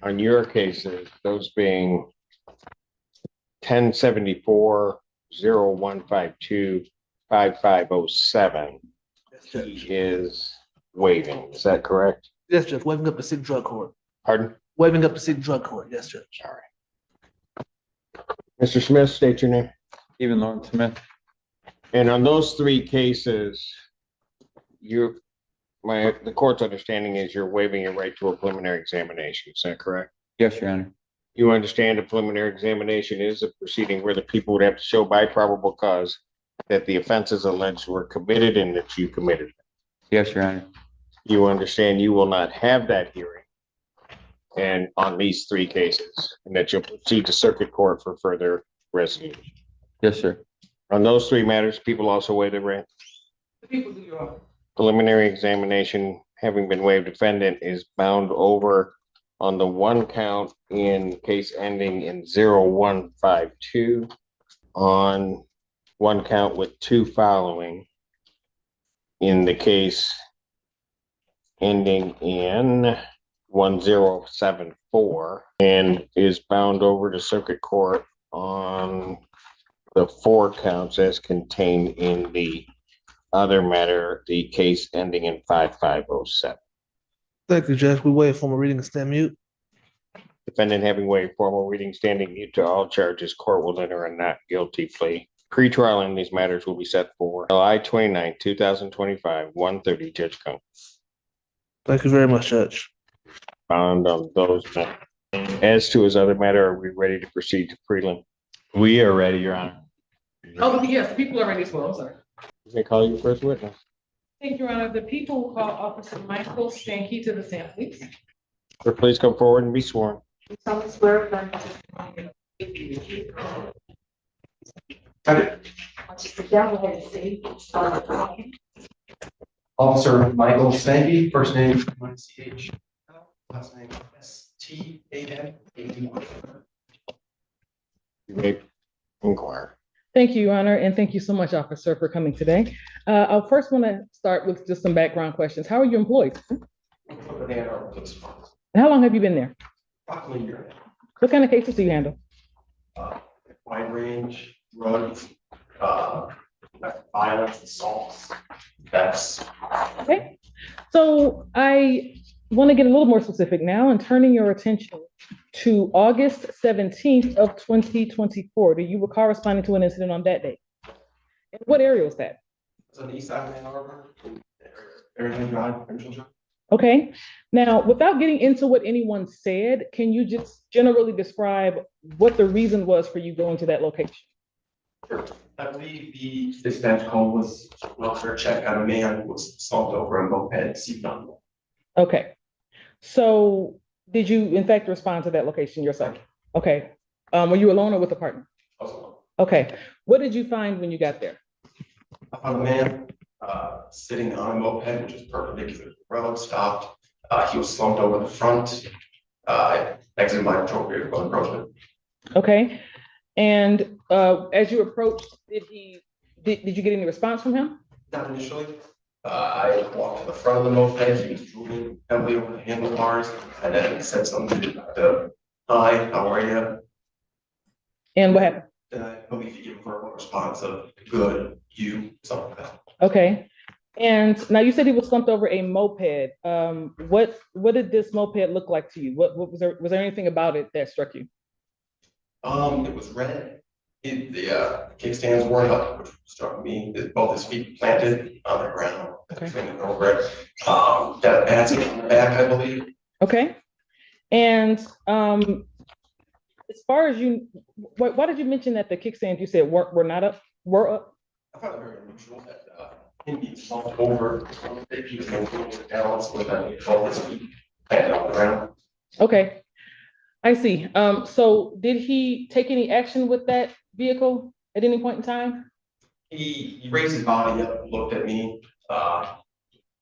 on your cases, those being 1074-0152-5507, he is waiving. Is that correct? Yes, Judge. Waiving up to seek drug court. Pardon? Waiving up to seek drug court. Yes, Judge. All right. Mr. Smith, state your name. Stephen Lawrence Smith. And on those three cases, the court's understanding is you're waiving your right to a preliminary examination. Is that correct? Yes, Your Honor. You understand a preliminary examination is a proceeding where the people would have to show by probable cause that the offenses alleged were committed and that you committed them. Yes, Your Honor. You understand you will not have that hearing and on these three cases, and that you'll proceed to circuit court for further resolution. Yes, sir. On those three matters, people also waive their right. The people do, Your Honor. Preliminary examination having been waived, defendant is bound over on the one count in case ending in 0152, on one count with two following in the case ending in 1074, and is bound over to circuit court on the four counts as contained in the other matter, the case ending in 5507. Thank you, Judge. We waive formal reading and stand mute. Defendant having waived formal reading, standing mute to all charges, court will enter a not guilty plea. Pre-trial in these matters will be set for July 29, 2025, 1:30, Judge Combs. Thank you very much, Judge. Bound on those matters. As to his other matter, are we ready to proceed to prelim? We are ready, Your Honor. Oh, yes, the people are ready as well. I'm sorry. They call you first witness. Thank you, Your Honor. The people will call Officer Michael Stanky to the stand, please. Sir, please come forward and be sworn. I swear that Officer Michael Stanky, first name C-H, last name S-T-A-N-A-D-Y. You may inquire. Thank you, Your Honor, and thank you so much, Officer, for coming today. I first want to start with just some background questions. How are you employed? How long have you been there? Approximately a year. What kind of cases do you handle? Wide range, drugs, violence, assaults, thefts. Okay, so I want to get a little more specific now and turning your attention to August 17th of 2024. Do you recall responding to an incident on that day? And what area was that? It's on the east side of Ann Arbor, Arizona Drive, Arizona. Okay, now without getting into what anyone said, can you just generally describe what the reason was for you going to that location? Sure. I believe the dispatch call was welfare check on a man who was slumped over a moped seat on. Okay, so did you in fact respond to that location yourself? Okay, were you alone or with a partner? Also, Okay, what did you find when you got there? I found a man sitting on a moped, which is perpendicular to the road, stopped. He was slumped over the front. Exited my patrol vehicle encroachment. Okay, and as you approached, did you get any response from him? Not initially. I walked to the front of the moped. He was drooling heavily over the handlebars, and then said something to hi, how are you? And what happened? And I believe he gave a verbal response of good, you, something like that. Okay, and now you said he was slumped over a moped. What did this moped look like to you? What was there? Was there anything about it that struck you? It was red. The kickstands weren't up, which struck me. Both his feet planted on the ground. Okay. Over it. That passing on the back, I believe. Okay, and as far as you, why did you mention that the kickstands you said were not up? Were up? I found it very unusual that him being slumped over, he was maintaining his balance with both his feet planted on the ground. Okay, I see. So did he take any action with that vehicle at any point in time? He raised his body up, looked at me,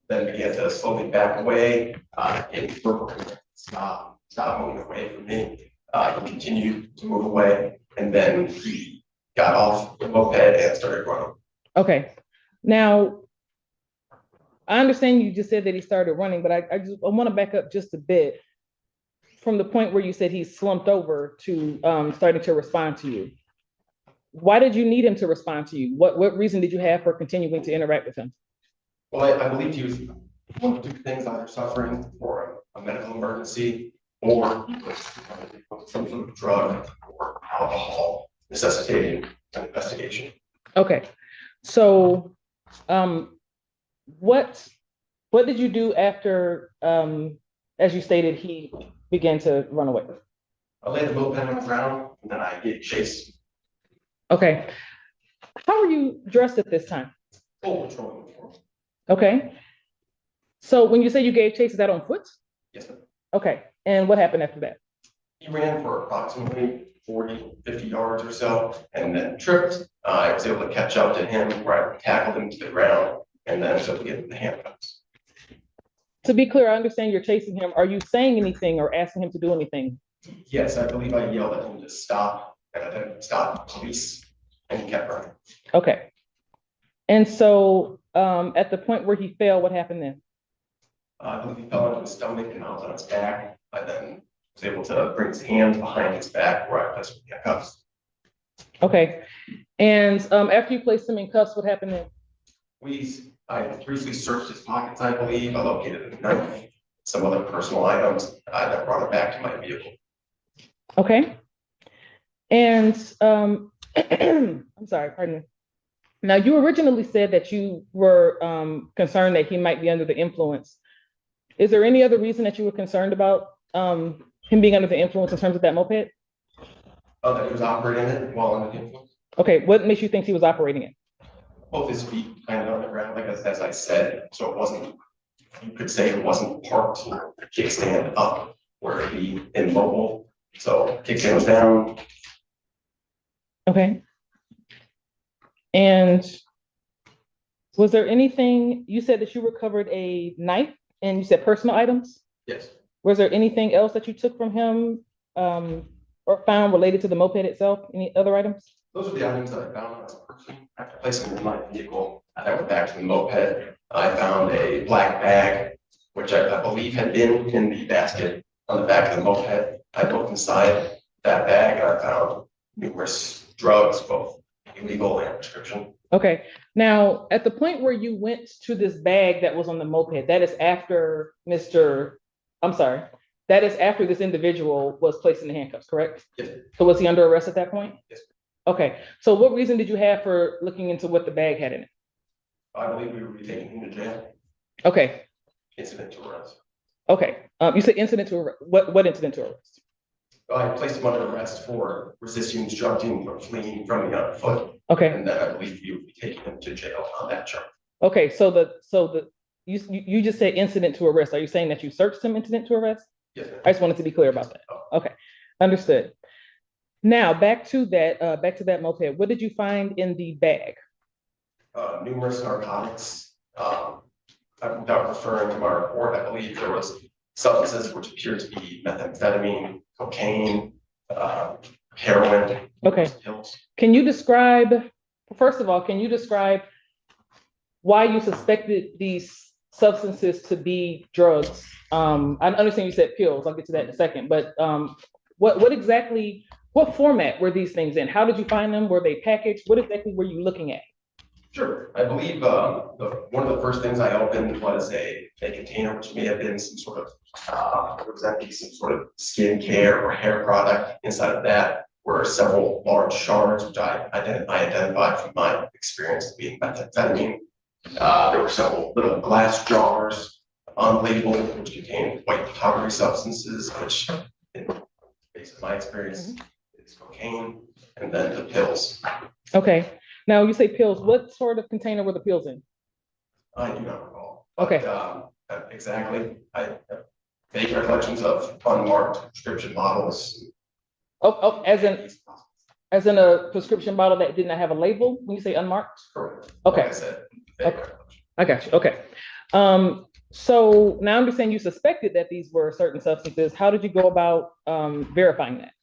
then began to slowly back away, and verbal command, stop moving away from me. He continued to move away, and then he got off the moped and started running. Okay, now I understand you just said that he started running, but I want to back up just a bit. from the point where you said he slumped over to starting to respond to you, why did you need him to respond to you? What reason did you have for continuing to interact with him? Well, I believe he was one of two things, either suffering for a medical emergency or he was some sort of drug or alcohol necessitating an investigation. Okay, so what did you do after, as you stated, he began to run away? I laid the moped on the ground and then I gave chase. Okay, how were you dressed at this time? Full patrol uniform. Okay, so when you say you gave chase, is that on foot? Yes, ma'am. Okay, and what happened after that? He ran for approximately 40, 50 yards or so and then tripped. I was able to catch up to him where I tackled him to the ground and then was able to get him the handcuffs. To be clear, I understand you're chasing him. Are you saying anything or asking him to do anything? Yes, I believe I yelled at him to stop and I then stop police and he kept running. Okay. And so at the point where he fell, what happened then? I believe he fell onto his stomach and I was on his back. I then was able to bring his hands behind his back where I placed him in cuffs. Okay. And after you placed him in cuffs, what happened then? I briefly searched his pockets, I believe. I located a knife, some other personal items. I then brought it back to my vehicle. Okay. And I'm sorry, pardon me. Now, you originally said that you were concerned that he might be under the influence. Is there any other reason that you were concerned about him being under the influence in terms of that moped? Oh, that he was operating it while under the influence? Okay, what makes you think he was operating it? Both his feet kind of on the ground, like as I said, so it wasn't, you could say it wasn't parked, kickstand up, where it'd be immobile. So kickstand was down. Okay. And was there anything, you said that you recovered a knife and you said personal items? Yes. Was there anything else that you took from him or found related to the moped itself? Any other items? Those are the items that I found on his person. After placing them in my vehicle, I went back to the moped. I found a black bag, which I believe had been in the basket on the back of the moped. I looked inside that bag and I found numerous drugs, both illegal and prescription. Okay. Now, at the point where you went to this bag that was on the moped, that is after that is after this individual was placed in the handcuffs, correct? Yes. So was he under arrest at that point? Yes. Okay. So what reason did you have for looking into what the bag had in it? I believe we were taking him to jail. Okay. Incident to arrest. Okay. You said incident to arrest. What incident to arrest? I placed him under arrest for resisting, obstructing, or fleeing from me on foot. Okay. And then I believe you would be taking him to jail on that charge. Okay. You just said incident to arrest. Are you saying that you searched him incident to arrest? Yes, ma'am. I just wanted to be clear about that. Okay. Understood. Now back to that moped. What did you find in the bag? Numerous narcotics. Without referring to my report, I believe there was substances which appeared to be methamphetamine, cocaine, heroin. Okay. Pills. First of all, can you describe why you suspected these substances to be drugs? I understand you said pills. I'll get to that in a second. But what format were these things in? How did you find them? Were they packaged? What exactly were you looking at? Sure. I believe one of the first things I opened was a container, which may have been some sort of representing some sort of skincare or hair product. Inside of that were several large shards, which I identified from my experience being methamphetamine. There were several little glass jars unlabeled, which contained white powdery substances, which, based on my experience, is cocaine, and then the pills. Okay. Now you say pills. What sort of container were the pills in? I do not recall. Okay. But, exactly. I have vague recollections of unmarked prescription bottles. Oh, as in a prescription bottle that did not have a label when you say unmarked? Correct. Okay. Like I said, vague recollection. I got you. Okay. So now I understand you suspected that these were certain substances. How did you go about verifying that?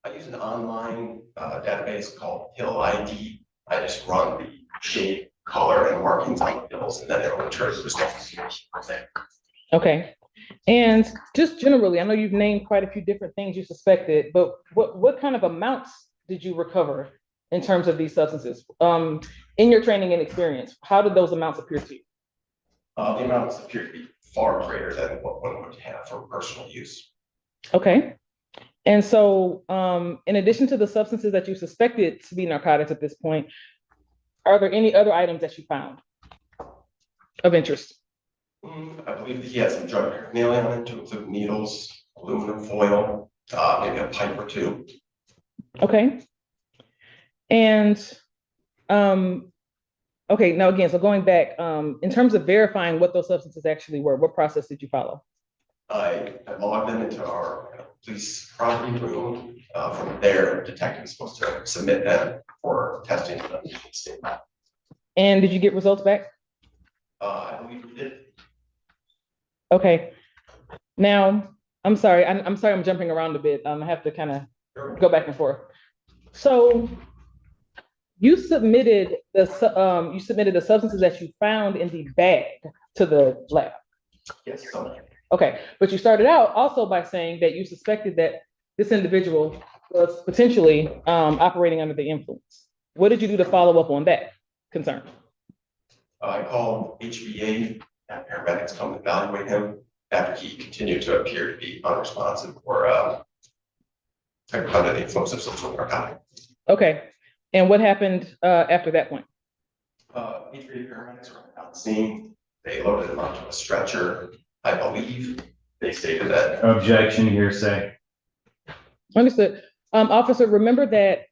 I use an online database called Pill ID. I just run the shape, color, and markings on the pills, and then it will return the results. Okay. And just generally, I know you've named quite a few different things you suspected, but what kind of amounts did you recover in terms of these substances? In your training and experience, how did those amounts appear to you? The amounts appear to be far greater than what one would have for personal use. Okay. And so, in addition to the substances that you suspected to be narcotics at this point, are there any other items that you found of interest? I believe that he had some drug paraphernalia on it, to include needles, aluminum foil, maybe a pipe or two. Okay. And, okay, now again, so going back, in terms of verifying what those substances actually were, what process did you follow? I logged them into our police property room. From there, the detective is supposed to submit them for testing. And did you get results back? I believe we did. Okay. Now, I'm sorry, I'm jumping around a bit. I have to kind of go back and forth. So you submitted the substances that you found in the bag to the lab. Yes. Okay, but you started out also by saying that you suspected that this individual was potentially operating under the influence. What did you do to follow up on that concern? I called HBA, and paramedics come evaluate him after he continued to appear to be unresponsive or under the influence of some sort of narcotic. Okay, and what happened after that point? HBA paramedics were on the scene. They loaded him onto a stretcher. I believe they stated that. Objection, hearsay. Understood. Officer, remember that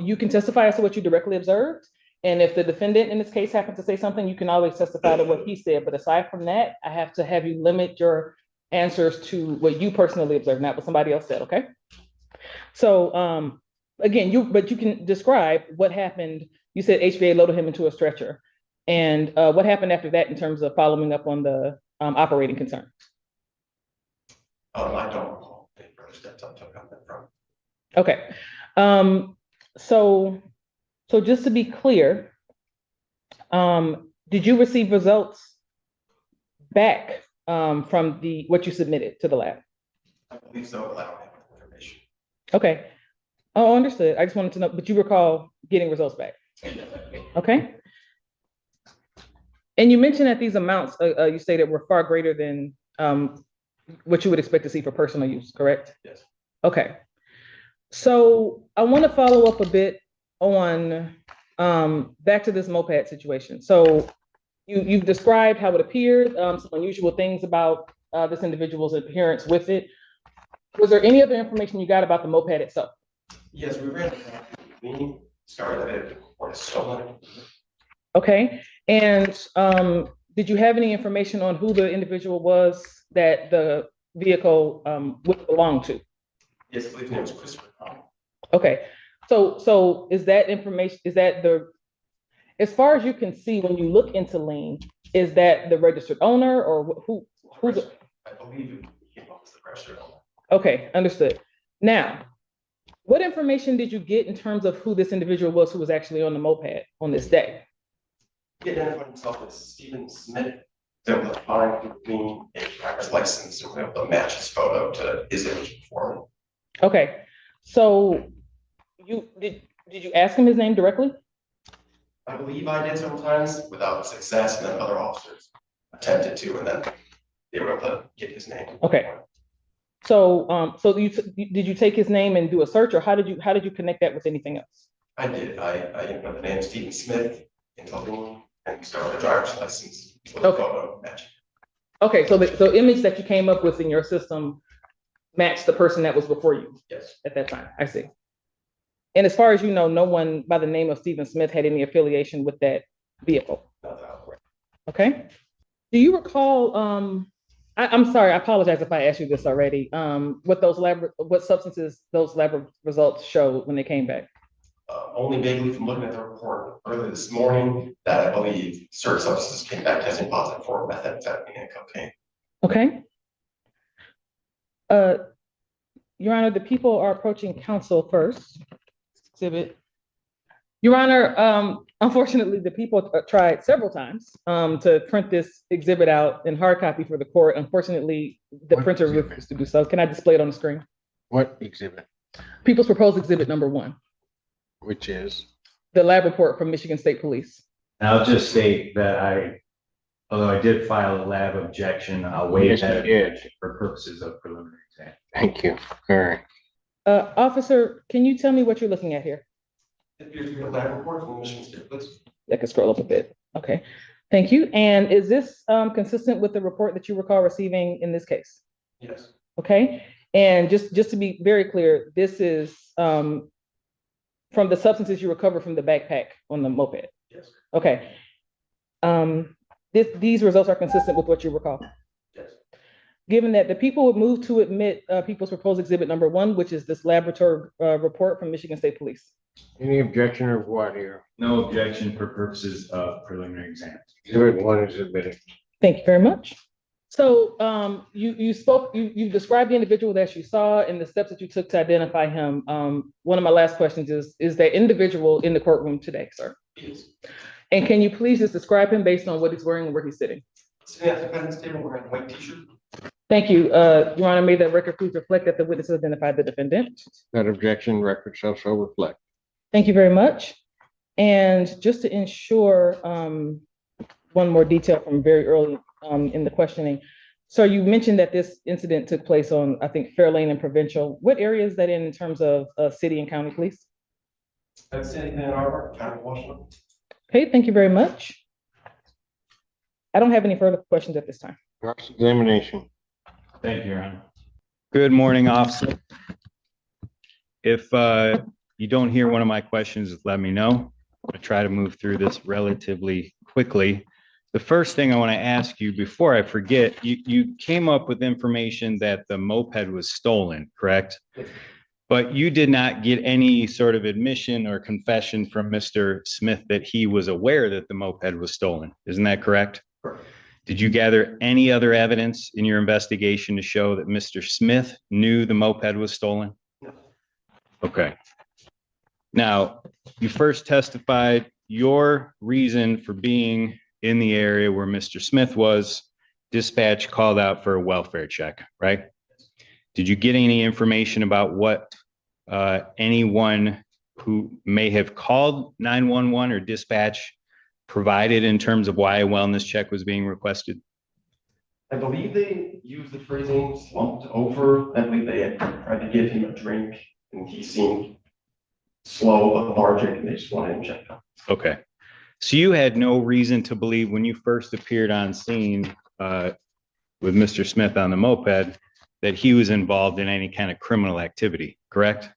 you can testify as to what you directly observed. And if the defendant in this case happens to say something, you can always testify to what he said. But aside from that, I have to have you limit your answers to what you personally observed, not what somebody else said, okay? So again, you can describe what happened. You said HBA loaded him into a stretcher. And what happened after that in terms of following up on the operating concern? I don't recall any further steps I took on that front. Okay. So just to be clear, did you receive results back from what you submitted to the lab? I believe so, but I don't have that information. Okay. Oh, understood. I just wanted to know, but you recall getting results back? Okay. And you mentioned that these amounts you stated were far greater than what you would expect to see for personal use, correct? Yes. Okay. So I want to follow up a bit on back to this moped situation. So you've described how it appeared, some unusual things about this individual's appearance with it. Was there any other information you got about the moped itself? Yes, we ran the started it or stolen. Okay. And did you have any information on who the individual was that the vehicle would belong to? Yes, I believe his name was Christopher. Okay. So is that information, as far as you can see, when you look into lien, is that the registered owner or who? I believe he was the registered owner. Okay, understood. Now, what information did you get in terms of who this individual was who was actually on the moped on this day? He identified himself as Stephen Smith. They were able to find me a driver's license and we were able to match his photo to his image before me. Okay, so did you ask him his name directly? I believe I did sometimes without success, and then other officers attempted to, and then they were able to get his name. Okay. So, did you take his name and do a search, or how did you connect that with anything else? I did. I input the name Stephen Smith into Loom and started a driver's license with a photo match. Okay, so the image that you came up with in your system matched the person that was before you. Yes. At that time. I see. And as far as you know, no one by the name of Stephen Smith had any affiliation with that vehicle. Not that I'm aware. Okay. Do you recall? I'm sorry. I apologize if I asked you this already. What substances those lab results showed when they came back? Only vaguely from looking at the report earlier this morning that I believe certain substances came back testing positive for methamphetamine and cocaine. Okay. Your Honor, the people are approaching counsel first. Exhibit Your Honor, unfortunately, the people tried several times to print this exhibit out in hard copy for the court. Unfortunately, the What printer exhibit? refused to do so. Can I display it on the screen? What exhibit? People's proposed exhibit number 1, Which is? the lab report from Michigan State Police. And I'll just state that although I did file a lab objection, I'll waive Yes, that you did. objection for purposes of preliminary exam. Thank you. All right. Officer, can you tell me what you're looking at here? It appears to be a lab report from Michigan State Police. I can scroll up a bit. Okay, thank you. And is this consistent with the report that you recall receiving in this case? Yes. Okay, and just to be very clear, this is from the substances you recovered from the backpack on the moped. Yes. Okay. These results are consistent with what you recall. Yes. Given that the people would move to admit people's proposed exhibit number 1, which is this laboratory report from Michigan State Police. Any objection or what here? No objection for purposes of preliminary exam. Exhibit 1 is admitted. Thank you very much. So you described the individual that you saw and the steps that you took to identify him. One of my last questions is that individual in the courtroom today, sir? Yes. And can you please just describe him based on what he's wearing and where he's sitting? Sitting at the defendant's table wearing a white t-shirt. Thank you. Your Honor, may that record please reflect that the witness has identified the defendant. That objection record shall so reflect. Thank you very much. And just to ensure one more detail from very early in the questioning. So you mentioned that this incident took place on, I think, Fairlane and Provincial. What area is that in terms of city and county police? That's in Ann Arbor, County of Washington. Okay, thank you very much. I don't have any further questions at this time. Cross-examination. Thank you, Your Honor. Good morning, officer. If you don't hear one of my questions, let me know. I'm going to try to move through this relatively quickly. The first thing I want to ask you before I forget, you came up with information that the moped was stolen, correct? But you did not get any sort of admission or confession from Mr. Smith that he was aware that the moped was stolen. Isn't that correct? Correct. Did you gather any other evidence in your investigation to show that Mr. Smith knew the moped was stolen? No. Okay. Now, you first testified your reason for being in the area where Mr. Smith was, dispatch called out for a welfare check, right? Did you get any information about what anyone who may have called 911 or dispatch provided in terms of why a wellness check was being requested? I believe they used the phrasing slumped over. I believe they had tried to give him a drink and he seemed slow, lethargic, and they just wanted him checked out. Okay. So you had no reason to believe when you first appeared on scene with Mr. Smith on the moped that he was involved in any kind of criminal activity, correct?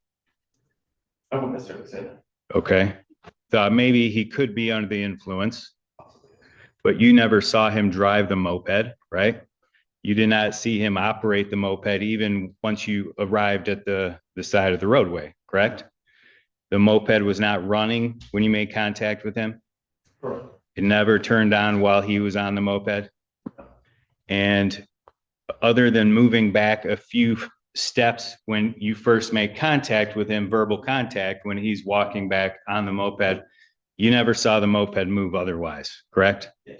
I wouldn't necessarily say that. Okay. Thought maybe he could be under the influence, but you never saw him drive the moped, right? You did not see him operate the moped even once you arrived at the side of the roadway, correct? The moped was not running when you made contact with him? Correct. It never turned on while he was on the moped? And other than moving back a few steps when you first made contact with him, verbal contact, when he's walking back on the moped, you never saw the moped move otherwise, correct? Yes.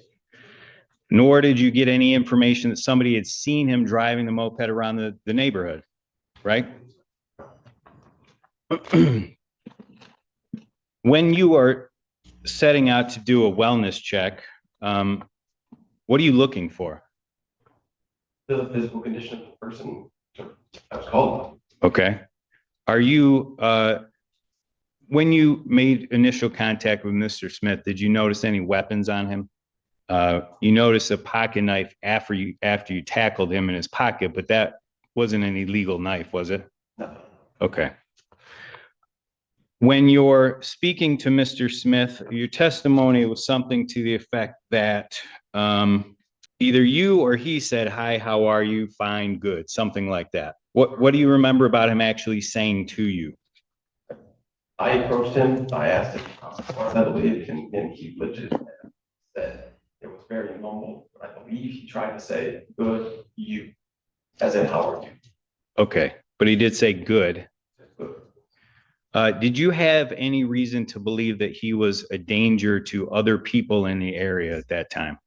Nor did you get any information that somebody had seen him driving the moped around the neighborhood, right? When you are setting out to do a wellness check, what are you looking for? The physical condition of the person I was called on. Okay. Are you, when you made initial contact with Mr. Smith, did you notice any weapons on him? You noticed a pocket knife after you tackled him in his pocket, but that wasn't an illegal knife, was it? No. Okay. When you're speaking to Mr. Smith, your testimony was something to the effect that either you or he said, "Hi, how are you? Fine, good," something like that. What do you remember about him actually saying to you? I approached him. I asked if I believe, and he legit said it was very normal. I believe he tried to say "good, you," as in "how are you?" Okay, but he did say good. Good. Did you have any reason to believe that he was a danger to other people in the area at that time?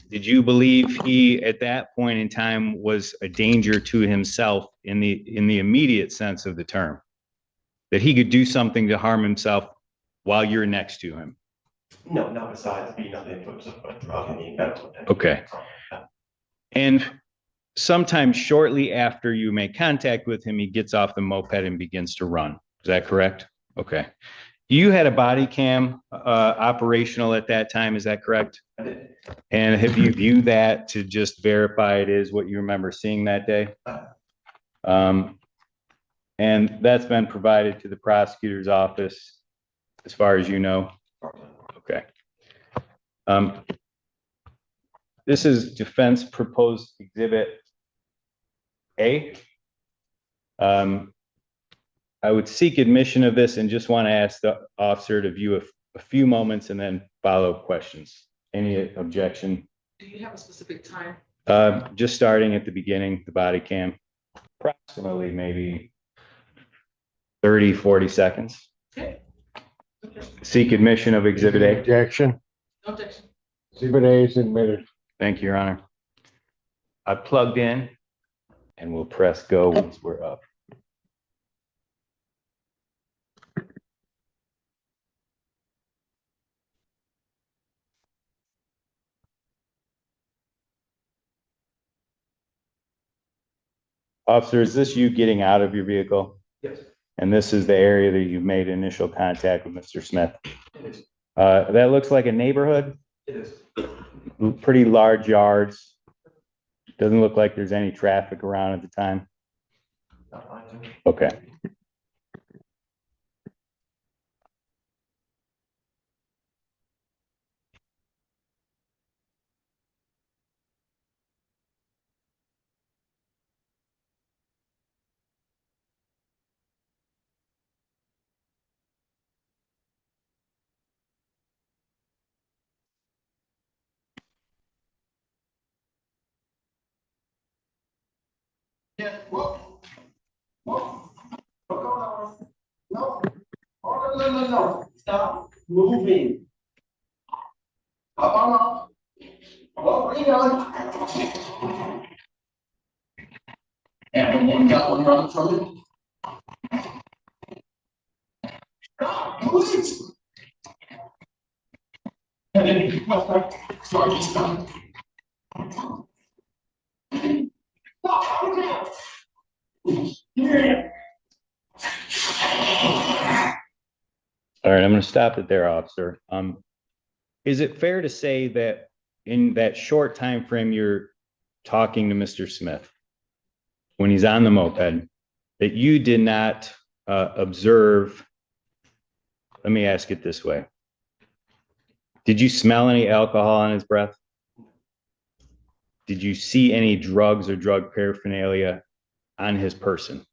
Did you believe he, at that point in time, was a danger to himself in the immediate sense of the term? That he could do something to harm himself while you're next to him? No, not besides being on the influence of a drug and being medical. Okay. And sometime shortly after you make contact with him, he gets off the moped and begins to run. Is that correct? Okay. You had a body cam operational at that time, is that correct? I did. And have you viewed that to just verify it is what you remember seeing that day? And that's been provided to the prosecutor's office, as far as you know? Okay. This is defense proposed exhibit A. I would seek admission of this and just want to ask the officer to view a few moments and then follow questions. Any objection? Do you have a specific time? Just starting at the beginning, the body cam, approximately maybe 30, 40 seconds. Okay. Seek admission of exhibit A. Objection. No objection. Exhibit A is admitted. Thank you, Your Honor. I plugged in and we'll press go once we're up. Officer, is this you getting out of your vehicle? Yes, And this is the area that you've made initial contact with Mr. Smith? it is. That looks like a neighborhood, It is. pretty large yards. Doesn't look like there's any traffic around at the time. Not mine, too. Okay. Yeah, whoa. Whoa. No. No. Oh, no. Stop moving. No. Oh, hang on. Everyone got one run from it. Stop, please. And then you sorry, stop. All right, I'm going to stop it there, officer. Is it fair to say that in that short time frame you're talking to Mr. Smith, when he's on the moped, that you did not observe? Let me ask it this way. Did you smell any alcohol on his breath? Did you see any drugs or drug paraphernalia on his person?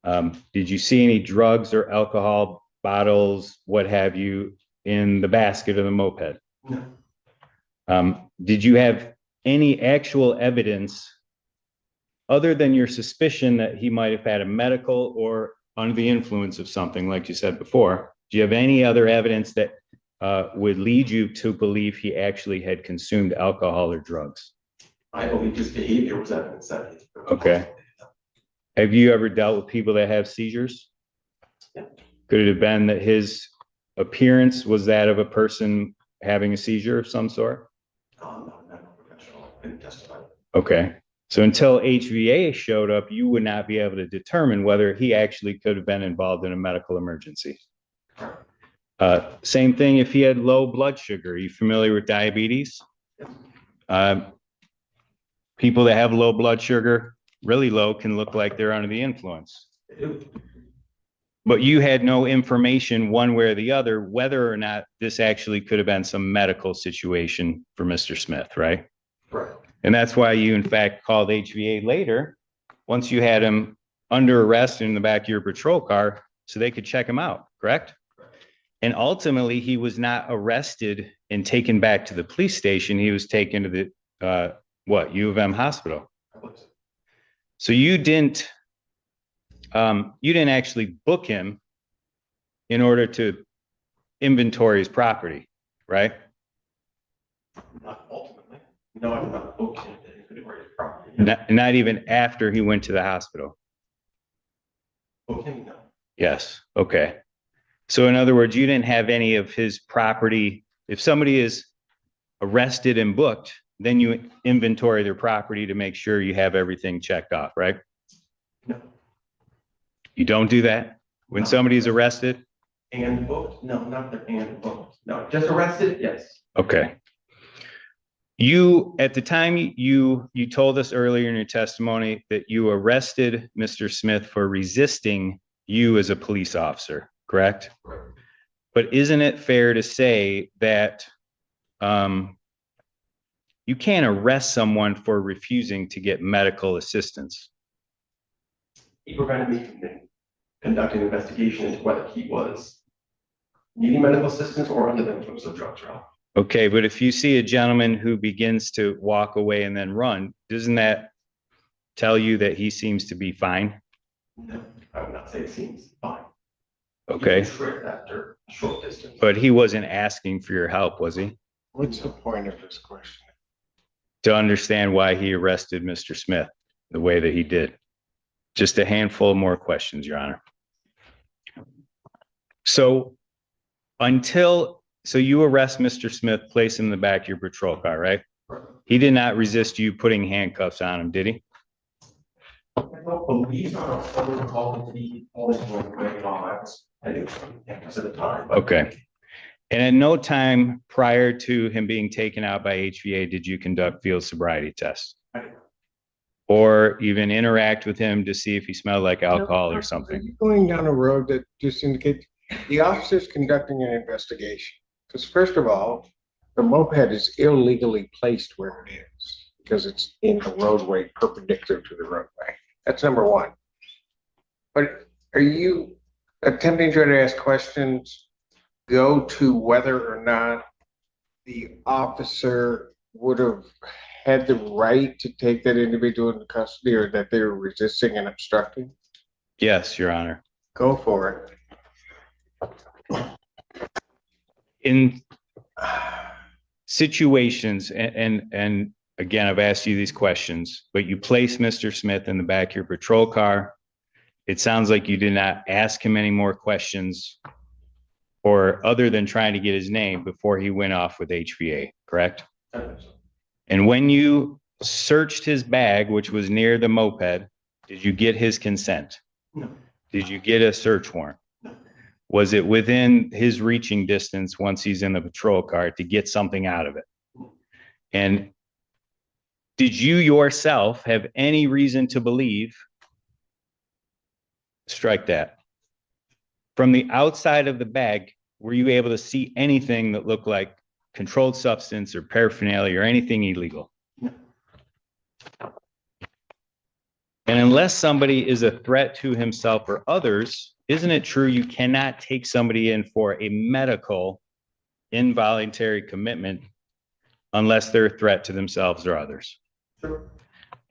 Did you see any drugs or alcohol bottles, what have you, in the basket of the moped? No. Did you have any actual evidence other than your suspicion that he might have had a medical or under the influence of something, like you said before? Do you have any other evidence that would lead you to believe he actually had consumed alcohol or drugs? I believe his behavior was evidence that he. Okay. Have you ever dealt with people that have seizures? Yeah. Could it have been that his appearance was that of a person having a seizure of some sort? No, not a professional. I didn't testify. Okay. So until HVA showed up, you would not be able to determine whether he actually could have been involved in a medical emergency. Same thing if he had low blood sugar. Are you familiar with diabetes? People that have low blood sugar, really low, can look like they're under the influence. But you had no information one way or the other whether or not this actually could have been some medical situation for Mr. Smith, right? Right. And that's why you, in fact, called HVA later, once you had him under arrest in the back of your patrol car, so they could check him out, correct? And ultimately, he was not arrested and taken back to the police station. He was taken to the, U of M hospital. So you didn't you didn't actually book him in order to inventory his property, right? Not ultimately. No, I'm not looking at inventory of property. Not even after he went to the hospital. Okay, no. Yes, okay. So in other words, you didn't have any of his property. If somebody is arrested and booked, then you inventory their property to make sure you have everything checked off, right? No. You don't do that when No. somebody's arrested? And booked? No, not the and booked. No, just arrested? Yes. Okay. You, at the time, you told us earlier in your testimony that you arrested Mr. Smith for resisting you as a police officer, correct? Correct. But isn't it fair to say that you can't arrest someone for refusing to get medical assistance? He prevented me from conducting an investigation into whether he was needing medical assistance or under the influence of drugs. Okay, but if you see a gentleman who begins to walk away and then run, doesn't that tell you that he seems to be fine? No, I would not say it seems fine. Okay, He tripped after a short distance. but he wasn't asking for your help, was he? What's the point of this question? To understand why he arrested Mr. Smith the way that he did. Just a handful more questions, Your Honor. So you arrest Mr. Smith, place him in the back of your patrol car, right? He did not resist you putting handcuffs on him, did he? I don't believe I was recalling to be only going on. I do, at the time. But Okay. And at no time prior to him being taken out by HVA did you conduct field sobriety tests? I did. Or even interact with him to see if he smelled like alcohol or something? Are you going down a road that just indicates the officer's conducting an investigation? Because first of all, the moped is illegally placed where it is because it's in the roadway perpendicular to the roadway. That's number one. But are you attempting to ask questions go to whether or not the officer would have had the right to take that individual into custody or that they were resisting and obstructing? Yes, Your Honor. Go for it. In situations, and again, I've asked you these questions, but you place Mr. Smith in the back of your patrol car. It sounds like you did not ask him any more questions or other than trying to get his name before he went off with HVA, correct? I think so. And when you searched his bag, which was near the moped, did you get his consent? No. Did you get a search warrant? No. Was it within his reaching distance once he's in the patrol car to get something out of it? And did you yourself have any reason to believe, strike that, from the outside of the bag, were you able to see anything that looked like controlled substance or paraphernalia or anything illegal? No. And unless somebody is a threat to himself or others, isn't it true you cannot take somebody in for a medical involuntary commitment unless they're a threat to themselves or others? Sure.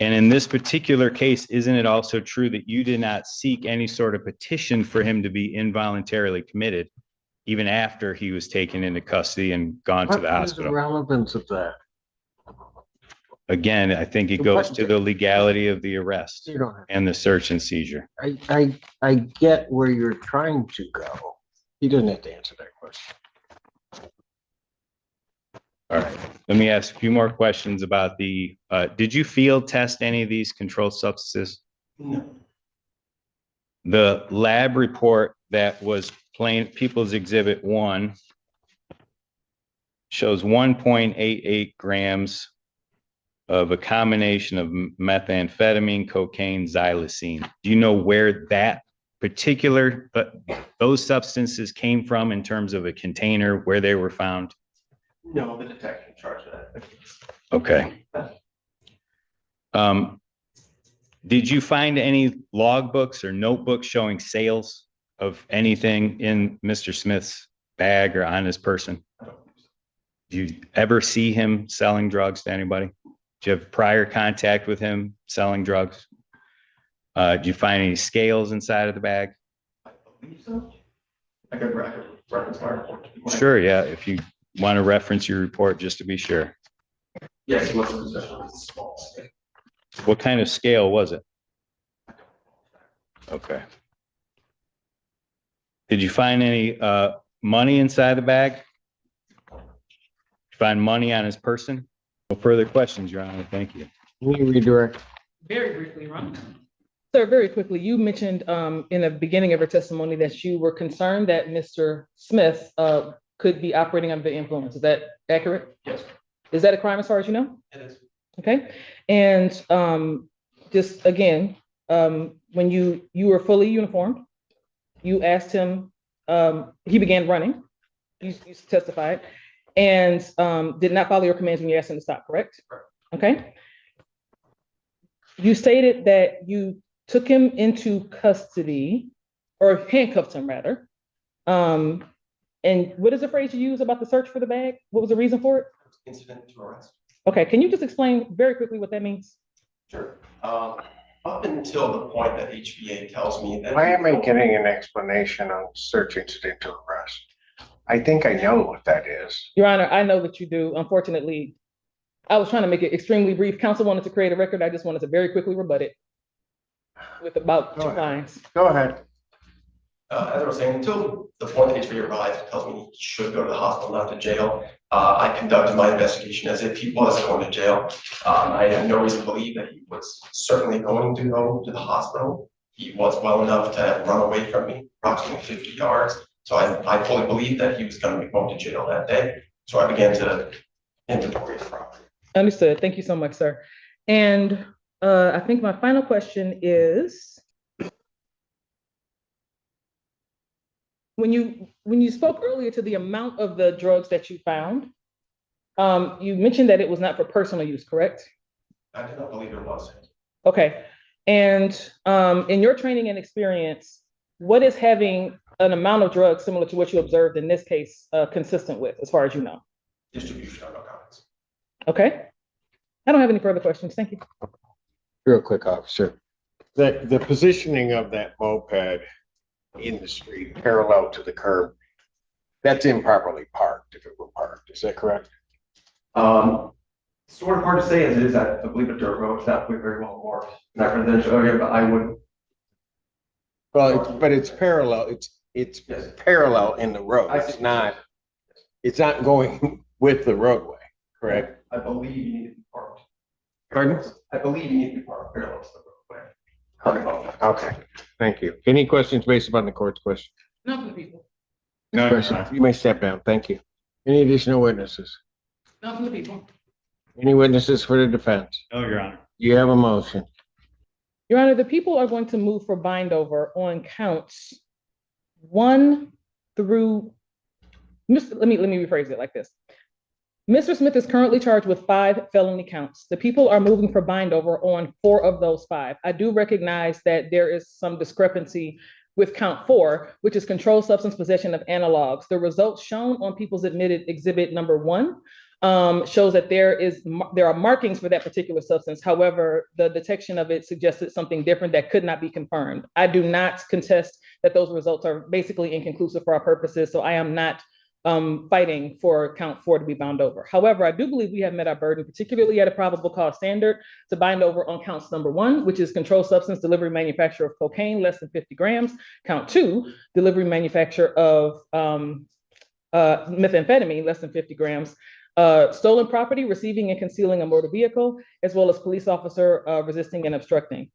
And in this particular case, isn't it also true that you did not seek any sort of petition for him to be involuntarily committed, even after he was taken into custody and gone to the What is the hospital? relevance of that? Again, I think it goes to the legality of the arrest You don't have. and the search and seizure. I get where you're trying to go. You didn't have to answer that question. All right, let me ask a few more questions about did you field test any of these controlled substances? No. The lab report that was People's Exhibit 1 shows 1.88 grams of a combination of methamphetamine, cocaine, xylazine. Do you know where that particular, those substances came from in terms of a container, where they were found? No, the detective charged that. Okay. Did you find any logbooks or notebooks showing sales of anything in Mr. Smith's bag or on his person? Do you ever see him selling drugs to anybody? Do you have prior contact with him selling drugs? Did you find any scales inside of the bag? I believe so. I could reference my report. Sure, yeah, if you want to reference your report, just to be sure. Yes, it was a possession of a small scale. What kind of scale was it? Okay. Did you find any money inside the bag? Find money on his person? No further questions, Your Honor. Thank you. Can you redirect? Very briefly, Ron. Sir, very quickly, you mentioned in the beginning of your testimony that you were concerned that Mr. Smith could be operating under the influence. Is that accurate? Yes, Is that a crime as far as you know? it is. Okay. And just again, when you were fully uniformed, you asked him, he began running, you testified, and did not follow your commands when you asked him to stop, correct? Correct. Okay. You stated that you took him into custody, or handcuffed him rather. And what is the phrase you use about the search for the bag? What was the reason for it? Incident to arrest. Okay, can you just explain very quickly what that means? Sure. Up until the point that HBA tells me that. Why am I getting an explanation on search incident to arrest? I think I know what that is. Your Honor, I know that you do. Unfortunately, I was trying to make it extremely brief. Counsel wanted to create a record. I just wanted to very quickly rebut it with about Go 2 ahead. lines. Go ahead. As I was saying, until the point that HBA arrives and tells me he should go to the hospital, not to jail, I conducted my investigation as if he was going to jail. I have no reason to believe that he was certainly going to go to the hospital. He was well enough to have run away from me, approximately 50 yards. So I fully believed that he was going to be going to jail that day. So I began to inventory his property. Understood. Thank you so much, sir. And I think my final question is, when you spoke earlier to the amount of the drugs that you found, you mentioned that it was not for personal use, correct? I did not believe it was. Okay. And in your training and experience, what is having an amount of drugs similar to what you observed in this case consistent with, as far as you know? Distribution of narcotics. Okay. I don't have any further questions. Thank you. Real quick, officer. The positioning of that moped in the street parallel to the curb, that's improperly parked if it were parked. Is that correct? Sort of hard to say as it is, I believe a dirt road, it's not very well marked in that residential area, but I would. Well, but it's parallel. It's Yes. parallel in the road. I see. It's not going with the roadway, correct? I believe you need to be parked. Pardon? I believe you need to be parked parallel to the roadway. Okay, thank you. Any questions based upon the court's question? Not for the people. No, Your Question? Honor. You may step down. Thank you. Any additional witnesses? Not for the people. Any witnesses for the defense? No, Your Honor. You have a motion. Your Honor, the people are going to move for bind over on counts 1 through, let me rephrase it like this. Mr. Smith is currently charged with 5 felony counts. The people are moving for bind over on 4 of those 5. I do recognize that there is some discrepancy with count 4, which is controlled substance possession of analogs. The results shown on People's Admitted Exhibit number 1 shows that there are markings for that particular substance. However, the detection of it suggested something different that could not be confirmed. I do not contest that those results are basically inconclusive for our purposes, so I am not fighting for count 4 to be bound over. However, I do believe we have met our burden, particularly at a probable cause standard, to bind over on counts number 1, which is controlled substance delivery manufacture of cocaine less than 50 grams. Count 2, delivery manufacture of methamphetamine less than 50 grams. Stolen property, receiving and concealing a motor vehicle, as well as police officer resisting and obstructing.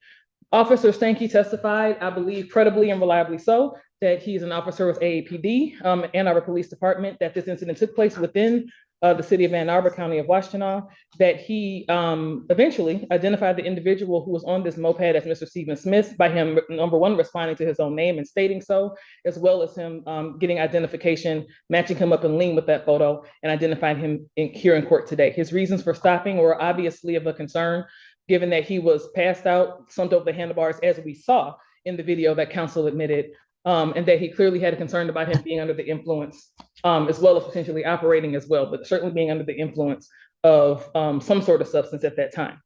Officer Stanky testified, I believe credibly and reliably so, that he's an officer with AAPD, Ann Arbor Police Department, that this incident took place within the city of Ann Arbor, County of Washtenaw, that he eventually identified the individual who was on this moped as Mr. Stephen Smith by him, number 1, responding to his own name and stating so, as well as him getting identification, matching him up in lean with that photo and identifying him here in court today. His reasons for stopping were obviously of a concern, given that he was passed out, slumped over the handlebars, as we saw in the video that counsel admitted, and that he clearly had a concern about him being under the influence, as well as potentially operating as well, but certainly being under the influence of some sort of substance at that time.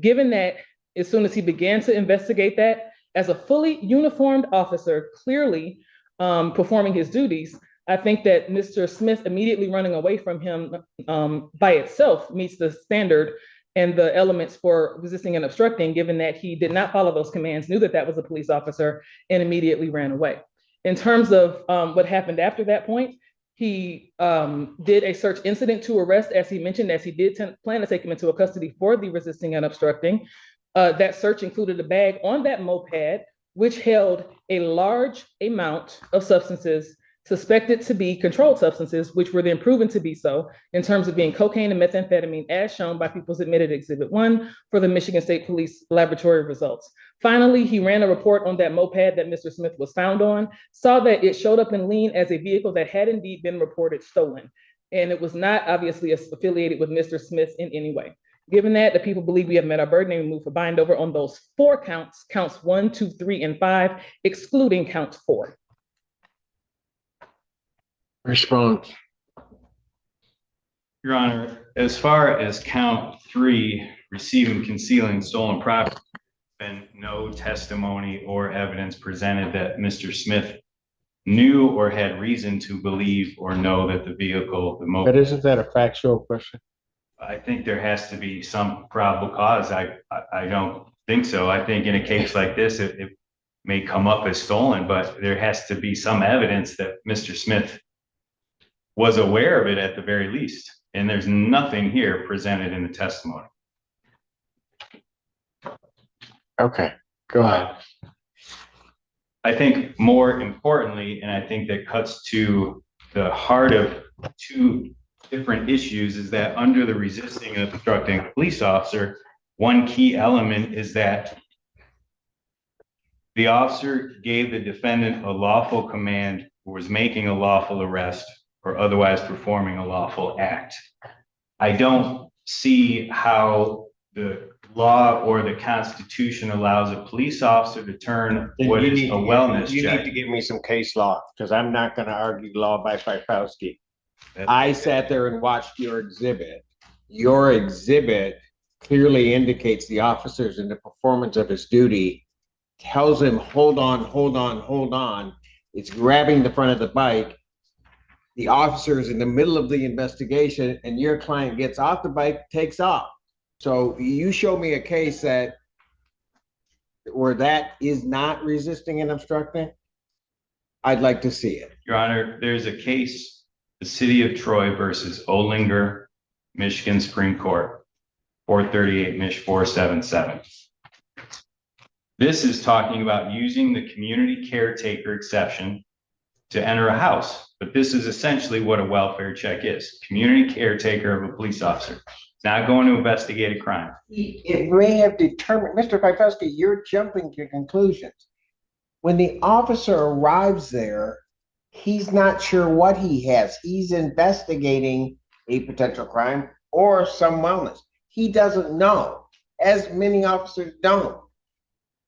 Given that as soon as he began to investigate that, as a fully uniformed officer, clearly performing his duties, I think that Mr. Smith immediately running away from him by itself meets the standard and the elements for resisting and obstructing, given that he did not follow those commands, knew that that was a police officer, and immediately ran away. In terms of what happened after that point, he did a search incident to arrest, as he mentioned, as he did plan to take him into a custody for the resisting and obstructing. That search included a bag on that moped, which held a large amount of substances suspected to be controlled substances, which were then proven to be so in terms of being cocaine and methamphetamine, as shown by People's Admitted Exhibit 1 for the Michigan State Police laboratory results. Finally, he ran a report on that moped that Mr. Smith was found on, saw that it showed up in lien as a vehicle that had indeed been reported stolen, and it was not obviously affiliated with Mr. Smith in any way. Given that, the people believe we have met our burden and we move for bind over on those 4 counts, counts 1, 2, 3, and 5, excluding count 4. Response. Your Honor, as far as count 3, receiving, concealing stolen property, been no testimony or evidence presented that Mr. Smith knew or had reason to believe or know that the vehicle, the moped. But isn't that a factual question? I think there has to be some probable cause. I don't think so. I think in a case like this, it may come up as stolen, but there has to be some evidence that Mr. Smith was aware of it at the very least. And there's nothing here presented in the testimony. Okay, go ahead. I think more importantly, and I think that cuts to the heart of 2 different issues, is that under the resisting and obstructing police officer, one key element is that the officer gave the defendant a lawful command, or was making a lawful arrest, or otherwise performing a lawful act. I don't see how the law or the Constitution allows a police officer to turn what is a wellness check. You need to give me some case law, because I'm not going to argue law by Fikowski. I sat there and watched your exhibit. Your exhibit clearly indicates the officers in the performance of his duty, tells him, hold on, hold on, hold on. It's grabbing the front of the bike. The officer is in the middle of the investigation, and your client gets off the bike, takes off. So you show me a case where that is not resisting and obstructing. I'd like to see it. Your Honor, there's a case, the City of Troy versus Olinger, Michigan Supreme Court, 438 Mich 477. This is talking about using the community caretaker exception to enter a house. But this is essentially what a welfare check is. Community caretaker of a police officer. It's not going to investigate a crime. It may have determined, Mr. Fikowski, you're jumping to conclusions. When the officer arrives there, he's not sure what he has. He's investigating a potential crime or some wellness. He doesn't know, as many officers don't.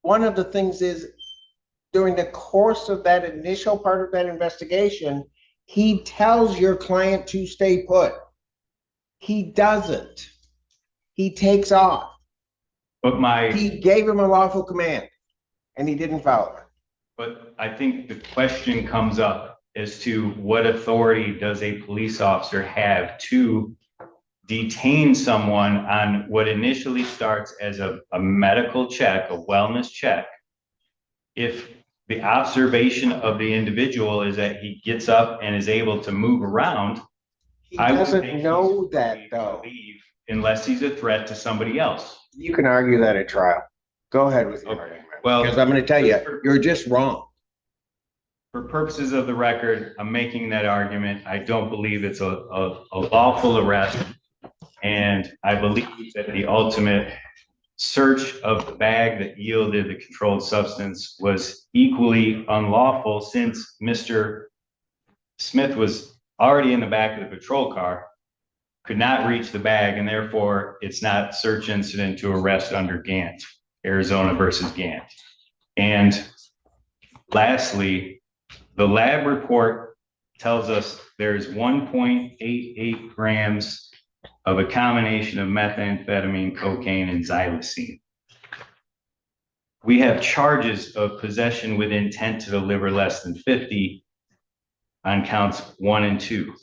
One of the things is, during the course of that initial part of that investigation, he tells your client to stay put. He doesn't. He takes off. But he gave him a lawful command, and he didn't follow it. But I think the question comes up as to what authority does a police officer have to detain someone on what initially starts as a medical check, a wellness check, if the observation of the individual is that he gets up and is able to move around. He doesn't know that, though. Unless he's a threat to somebody else. You can argue that at trial. Go ahead with your argument. Well, because I'm going to tell you, you're just wrong. For purposes of the record, I'm making that argument. I don't believe it's a lawful arrest. And I believe that the ultimate search of the bag that yielded the controlled substance was equally unlawful, since Mr. Smith was already in the back of the patrol car, could not reach the bag, and therefore it's not search incident to arrest under Gant, Arizona versus Gant. And lastly, the lab report tells us there's 1.88 grams of a combination of methamphetamine, cocaine, and xylosine. we have charges of possession with intent to deliver less than 50 on counts 1 and 2.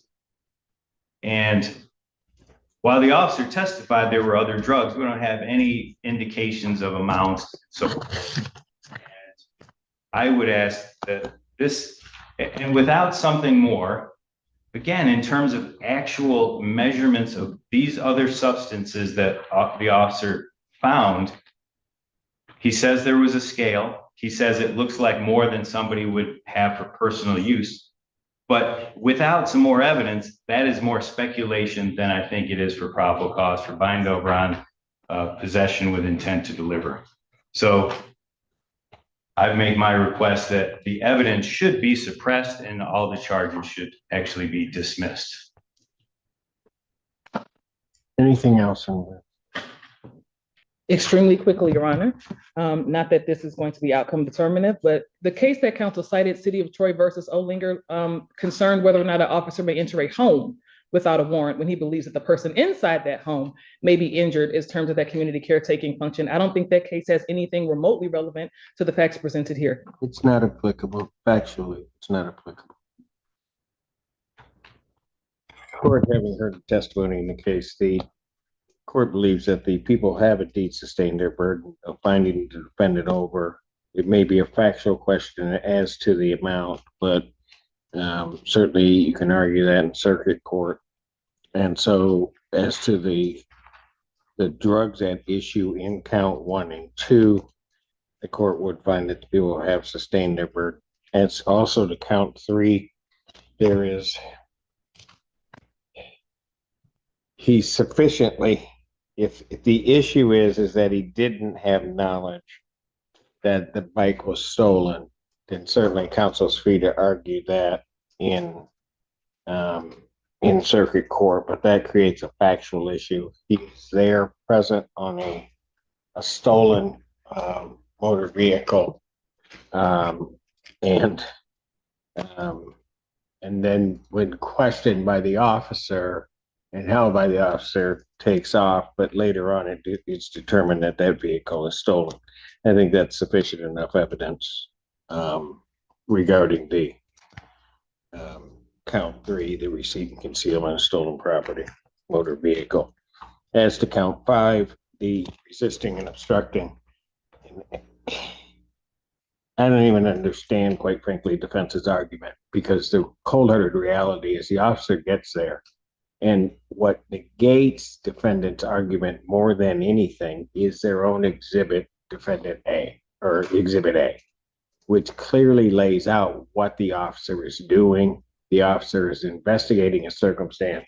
And while the officer testified there were other drugs, we don't have any indications of amounts. So I would ask that this, and without something more, again, in terms of actual measurements of these other substances that the officer found, he says there was a scale. He says it looks like more than somebody would have for personal use. But without some more evidence, that is more speculation than I think it is for probable cause for bind over on possession with intent to deliver. So I've made my request that the evidence should be suppressed and all the charges should actually be dismissed. Anything else in there? Extremely quickly, Your Honor. Not that this is going to be outcome determinative, but the case that counsel cited, City of Troy versus Olinger, concerned whether or not an officer may enter a home without a warrant when he believes that the person inside that home may be injured in terms of that community caretaking function. I don't think that case has anything remotely relevant to the facts presented here. It's not applicable. Factually, it's not applicable. Court, having heard the testimony in the case, the court believes that the people have indeed sustained their burden of finding the defendant over. It may be a factual question as to the amount, but certainly you can argue that in circuit court. And so as to the drugs at issue in count 1 and 2, the court would find that the people have sustained their burden. It's also to count 3, there is, he's sufficiently, if the issue is that he didn't have knowledge that the bike was stolen, then certainly counsel's free to argue that in circuit court, but that creates a factual issue. He's there present on a stolen motor vehicle, and then when questioned by the officer and held by the officer, takes off, but later on it's determined that that vehicle is stolen. I think that's sufficient enough evidence regarding the count 3, the receipt and concealment of stolen property, motor vehicle. As to count 5, the resisting and obstructing, I don't even understand, quite frankly, defense's argument, because the cold-hearted reality is the officer gets there, and what negates defendant's argument more than anything is their own exhibit, defendant A, or exhibit A, which clearly lays out what the officer is doing. The officer is investigating a circumstance.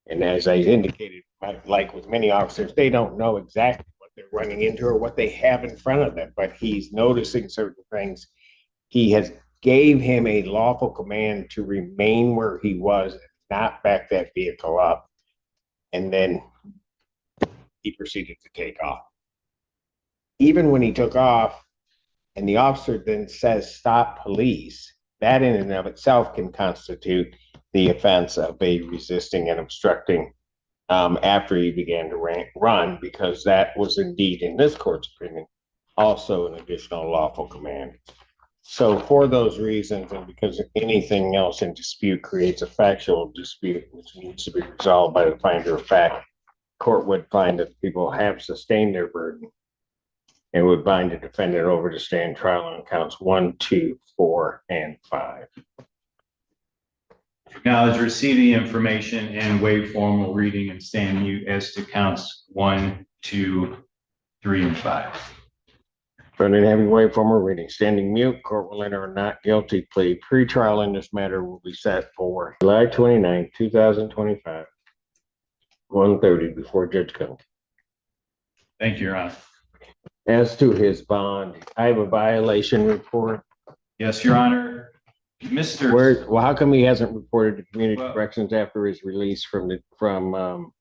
And as I indicated, like with many officers, they don't know exactly what they're running into or what they have in front of them, but he's noticing certain things. He has gave him a lawful command to remain where he was, not back that vehicle up. And then he proceeded to take off. Even when he took off and the officer then says, "Stop, police," that in and of itself can constitute the offense of a resisting and obstructing after he began to run, because that was indeed, in this court's opinion, also an additional lawful command. So for those reasons, and because anything else in dispute creates a factual dispute, which needs to be resolved by the finder of fact, court would find that people have sustained their burden and would bind the defendant over to stand trial on counts 1, 2, 4, and 5. Acknowledge receipt of the information and waive formal reading and stand mute as to counts 1, 2, 3, and 5. Defendant having waived formal reading, standing mute, court will enter a not guilty plea. Pre-trial in this matter will be set for July 29, 2025, 1:30 before Judge Simpson. Thank you, Your Honor. As to his bond, I have a violation report. Yes, Your Honor. Well, how come he hasn't reported to community corrections after his release from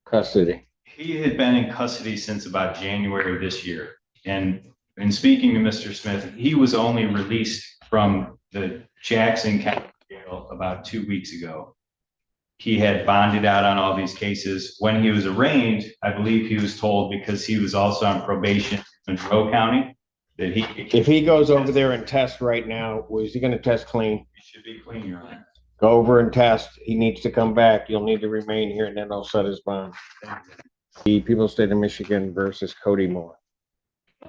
custody? He had been in custody since about January of this year. And in speaking to Mr. Smith, he was only released from the Jackson County Jail about 2 weeks ago. He had bonded out on all these cases. When he was arraigned, I believe he was told, because he was also on probation in Monroe County, That he. If he goes over there and tests right now, is he gonna test clean? He should be clean, Your Honor. Go over and test. He needs to come back. You'll need to remain here and then I'll set his bond. The People State of Michigan versus Cody Moore.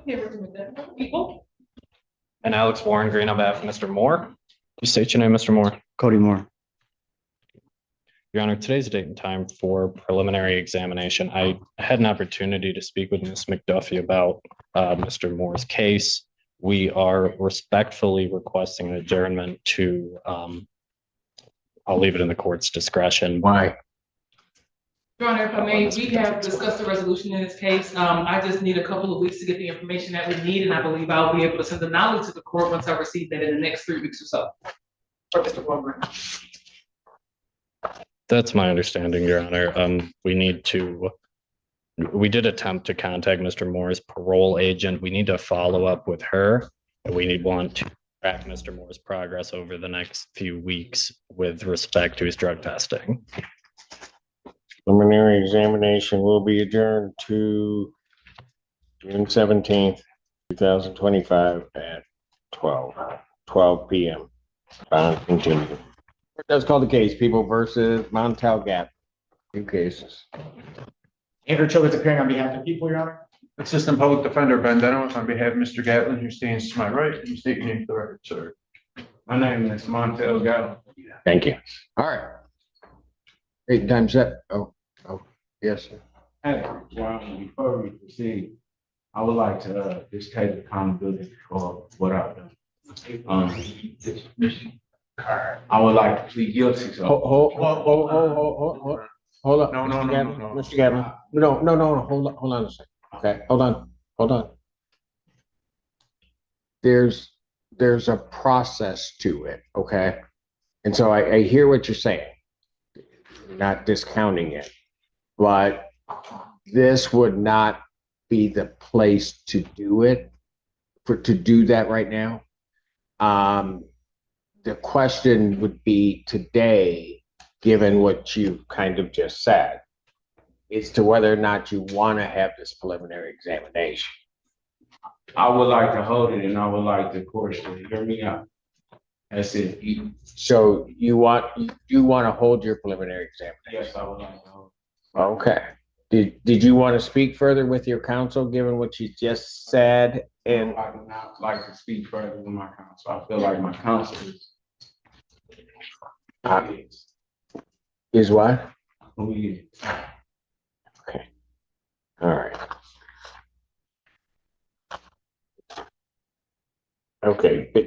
People? And Alex Warren Green on behalf of Mr. Moore. You state your name, Mr. Moore. Cody Moore. Your Honor, today's date and time for preliminary examination. I had an opportunity to speak with Ms. McDuffie about Mr. Moore's case. We are respectfully requesting an adjournment to, I'll leave it in the court's discretion. Why? Your Honor, if I may, we have discussed the resolution in this case. I just need a couple of weeks to get the information that we need, and I believe I'll be able to send the knowledge to the court once I receive that in the next 3 weeks or so. For Mr. Warren. That's my understanding, Your Honor. We did attempt to contact Mr. Moore's parole agent. We need to follow up with her. Want to track Mr. Moore's progress over the next few weeks with respect to his drug testing. Preliminary examination will be adjourned to June 17th, 2025 at 12 p.m. Bond continued. Let's call the case, People versus Montel Gap. 2 cases. Andrew Childers appearing on behalf of the people, Your Honor. Assistant Public Defender Ben Dennis on behalf of Mr. Gatlin, who stands to my right. You state your name for the record, sir. My name is Montel Gatlin. Thank you. All right. 8 times set. Oh, yes, sir. Hey, before we proceed, I would like to just take accountability for what I've done. I would like to plead guilty. So. Hold up. No. Mr. Gatlin. No. Hold on a second. Okay, hold on. There's a process to it, okay? And so I hear what you're saying, not discounting it, but this would not be the place to do it, to do that right now. The question would be today, given what you kind of just said, as to whether or not you want to have this preliminary examination. I would like to hold it, and I would like the court to hear me out. That's it. So you want to hold your preliminary examination? Yes, I would like to hold Okay. Did you want to speak further with your counsel, given what you just said? And I would not like to speak further with my counsel. I feel like my counsel is what? who he is. Okay. All right. Okay, but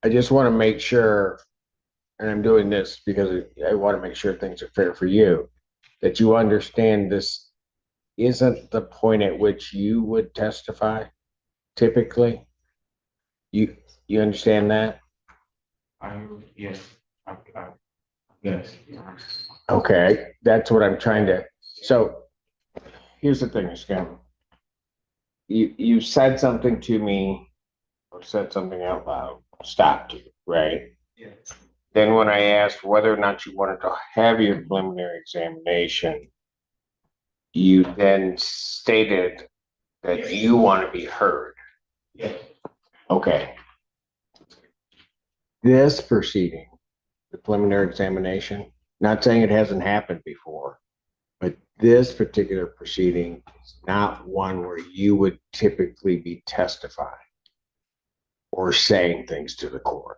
I just want to make sure, and I'm doing this because I want to make sure things are fair for you, that you understand this isn't the point at which you would testify typically. You understand that? Yes. Yes. Okay, that's what I'm trying to. So here's the thing, Mr. Cameron. You said something to me or said something out loud, stopped you, right? Yes. Then when I asked whether or not you wanted to have your preliminary examination, you then stated that you want to be heard. Yes. Okay. This proceeding, the preliminary examination, not saying it hasn't happened before, but this particular proceeding is not one where you would typically be testifying or saying things to the court.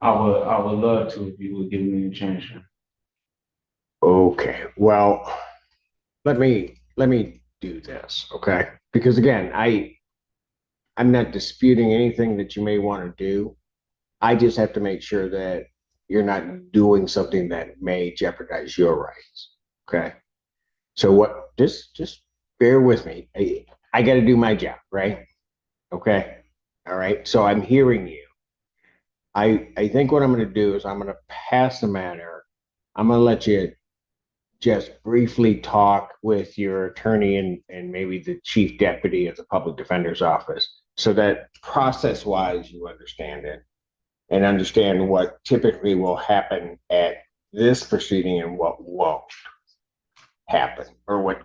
I would love to if you would give me a chance. Okay, well, let me do this, okay? Because again, I'm not disputing anything that you may want to do. I just have to make sure that you're not doing something that may jeopardize your rights, okay? So just bear with me. I got to do my job, right? Okay, all right, so I'm hearing you. I think what I'm going to do is I'm going to pass the matter. I'm going to let you just briefly talk with your attorney and maybe the chief deputy of the public defender's office so that process-wise you understand it and understand what typically will happen at this proceeding and what won't happen, or what,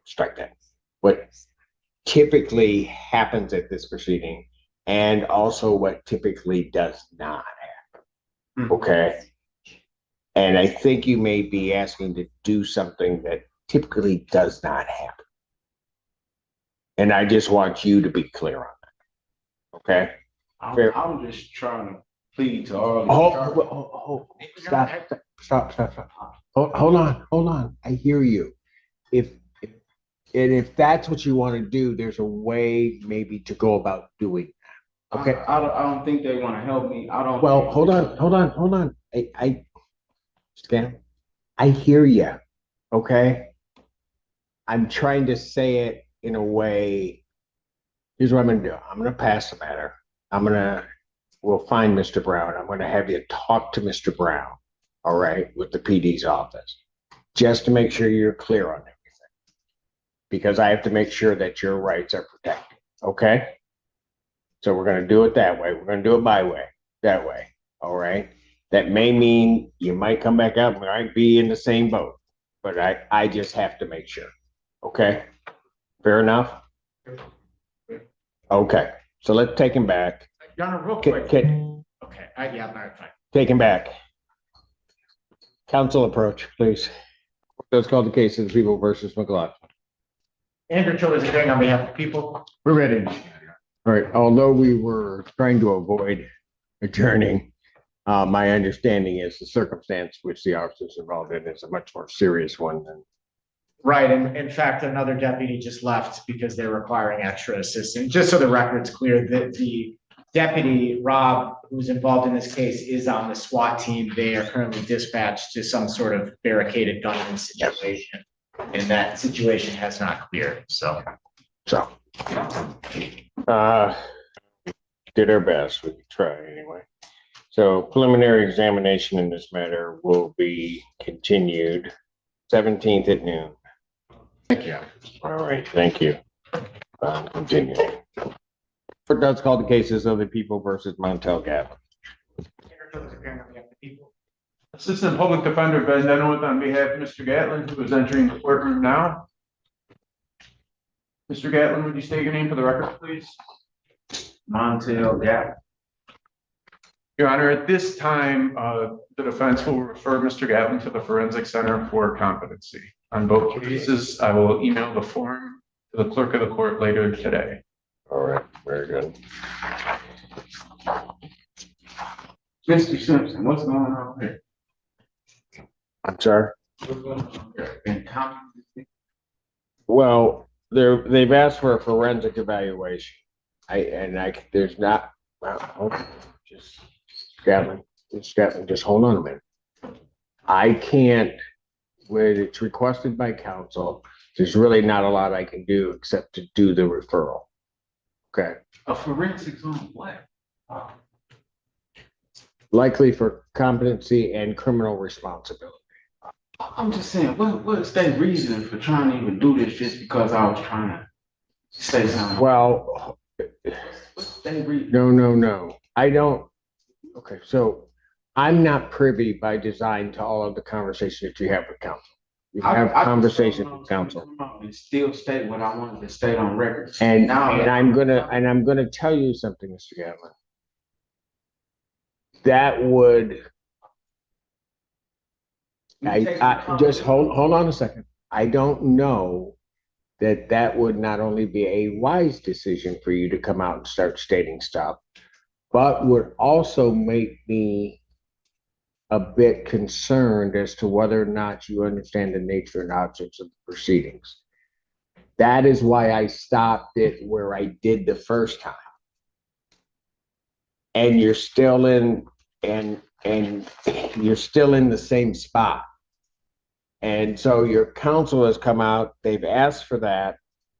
strike that, what typically happens at this proceeding and also what typically does not happen. Okay. And I think you may be asking to do something that typically does not happen. And I just want you to be clear on that. Okay. I'm just trying to plead to all. Stop. Hold on. I hear you. If that's what you want to do, there's a way maybe to go about doing that. Okay. I don't think they want to help me. I don't. Well, hold on. Stan, I hear you. Okay. I'm trying to say it in a way. Here's what I'm going to do. I'm going to pass the matter. We'll find Mr. Brown. I'm going to have you talk to Mr. Brown. All right. With the PD's office, just to make sure you're clear on everything. Because I have to make sure that your rights are protected. Okay. So we're going to do it that way. We're going to do it that way. All right. That may mean you might come back up. We might be in the same boat, but I just have to make sure. Okay. Fair enough. Okay. So let's take him back. Your Honor, real quick. Okay, yeah, no, fine. Take him back. Counsel approach, please. Let's call the case of the People versus McLaughlin. Andrew Childers appearing on behalf of the people. We're ready. All right. Although we were trying to avoid adjourning, my understanding is the circumstance which the officers involved in is a much more serious one than. Right, and in fact, another deputy just left because they're requiring extra assistance. Just so the record's clear, that the deputy, Rob, who's involved in this case, is on the SWAT team. They are currently dispatched to some sort of barricaded gunman situation, and that situation has not cleared. So, did our best. We could try anyway. So preliminary examination in this matter will be continued 17th at noon. thank you. All right, thank you. Continuing. Court does call the cases of the People versus Montel Gatlin. Andrew Childers appearing on behalf of the people. Assistant Public Defender Ben Denowith on behalf of Mr. Gatlin, who is entering the courtroom now. Mr. Gatlin, would you state your name for the record, please? Montel Gatlin. Your Honor, at this time, the defense will refer Mr. Gatlin to the Forensic Center for competency. On both cases, I will email the form to the clerk of the court later today. All right, very good. Mr. Simpson, what's going on here? I'm sorry. What's going on here? And competency? Well, they've asked for a forensic evaluation. There's not. Just Gatlin, just hold on a minute. I can't. When it's requested by counsel, there's really not a lot I can do except to do the referral. Okay. A forensics on what? Likely for competency and criminal responsibility. I'm just saying, what's their reason for trying to even do this just because I was trying to say something? Well, What's their reason? no. I don't. Okay, so I'm not privy by design to all of the conversation that you have with counsel. You have conversations with counsel. And still state what I wanted to state on record. And I'm gonna tell you something, Mr. Gatlin. That would. I just hold on a second. I don't know that would not only be a wise decision for you to come out and start stating stuff, but would also make me a bit concerned as to whether or not you understand the nature and objects of the proceedings. That is why I stopped it where I did the first time. And you're still in, and you're still in the same spot. And so your counsel has come out, they've asked for that.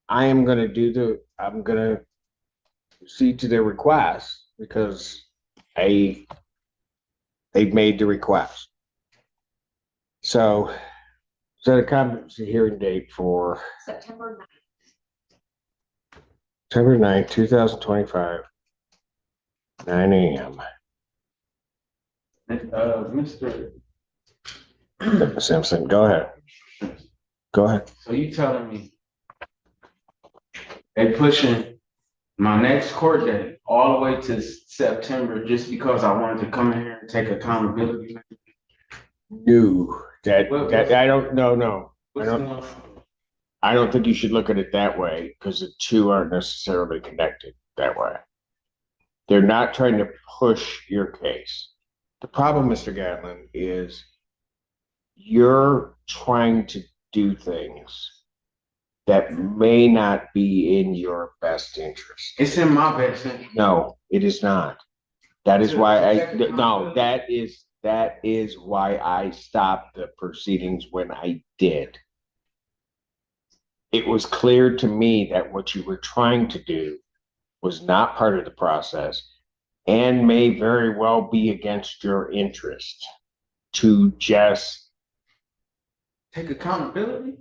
I'm going to proceed to their request because they've made the request. So set a competency hearing date for September 9th, 2025, 9 a.m. Mr. Simpson, go ahead. Go ahead. So you telling me they pushing my next court date all the way to September just because I wanted to come in here and take accountability. No, I don't, no. What's don't- going on? I don't think you should look at it that way because the two aren't necessarily connected that way. They're not trying to push your case. The problem, Mr. Gatlin, is you're trying to do things that may not be in your best interest. It's in my best interest. No, it is not. That is why that is why I stopped the proceedings when I did. It was clear to me that what you were trying to do was not part of the process and may very well be against your interest to just Take accountability?